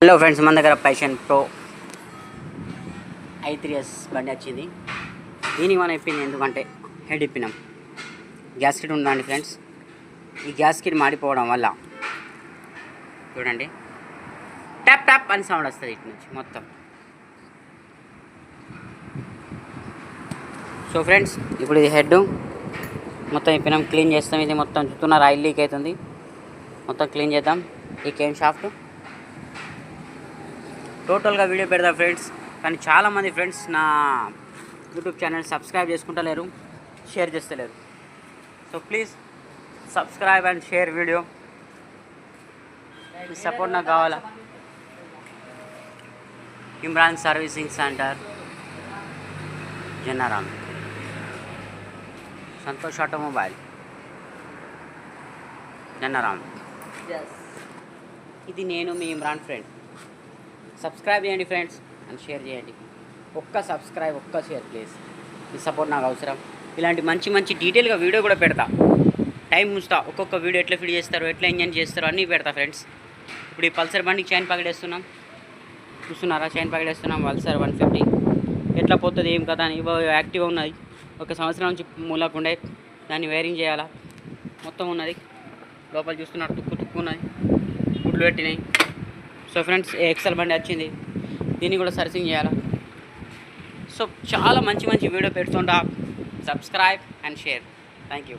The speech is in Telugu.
హలో ఫ్రెండ్స్, మన దగ్గర ప్యాషన్ ప్రో i3s బండి వచ్చింది. దీనికి మనం ఇప్పింది ఎందుకంటే హెడ్ ఇప్పినాం. గ్యాస్ కిట్ ఉందండి ఫ్రెండ్స్. ఈ గ్యాస్ కిట్ మాడిపోవడం వల్ల చూడండి ట్యాప్ ట్యాప్ అని సౌండ్ వస్తుంది ఇటు నుంచి మొత్తం. సో ఫ్రెండ్స్, ఇప్పుడు ఇది హెడ్ మొత్తం ఇప్పినాం, క్లీన్ చేస్తాం. ఇది మొత్తం చుట్టూన ఆయిల్ లీక్ అవుతుంది, మొత్తం క్లీన్ చేద్దాం. ఈ కేమ్ షాఫ్ట్ టోటల్గా వీడియో పెడతాం ఫ్రెండ్స్. కానీ చాలామంది ఫ్రెండ్స్ నా యూట్యూబ్ ఛానల్ సబ్స్క్రైబ్ చేసుకుంటలేరు, షేర్ చేస్తలేరు. So please subscribe and share video. మీ సపోర్ట్ నాకు కావాలా. Imran servicing centre, Jannaram, Santosh automobile, Jannaram. ఇది నేను మీ ఇమ్రాన్ ఫ్రెండ్. సబ్స్క్రైబ్ చేయండి ఫ్రెండ్స్ అండ్ షేర్ చేయండి. ఒక్క సబ్స్క్రైబ్, ఒక్క షేర్ ప్లీజ్. మీ సపోర్ట్ నాకు అవసరం. ఇలాంటి మంచి మంచి డీటెయిల్గా వీడియో కూడా పెడతా, టైం ఉంచుతా. ఒక్కొక్క వీడియో ఎట్లా ఫిట్ చేస్తారు, ఎట్లా ఇంజన్ చేస్తారు అన్నీ పెడతా ఫ్రెండ్స్. ఇప్పుడు ఈ పల్సర్ బండికి చైన్ ప్యాకెట్ వేస్తున్నాం, చూస్తున్నారా? చైన్ ప్యాకెట్ వేస్తున్నాం. పల్సర్ 150 ఎట్లా పోతుంది ఏం కదా అని యాక్టివ్గా ఉన్నది. ఒక సంవత్సరం నుంచి మూలకుండే దాన్ని వైరింగ్ చేయాలా, మొత్తం ఉన్నది. లోపల చూస్తున్నారు, తుక్కు తుక్కు ఉన్నది, గుడ్లు పెట్టినాయి. సో ఫ్రెండ్స్, ఎక్సెల్ బండి వచ్చింది, దీన్ని కూడా సర్వీసింగ్ చేయాలా. సో చాలా మంచి మంచి వీడియో పెడుతుంటా. Subscribe and share. Thank you.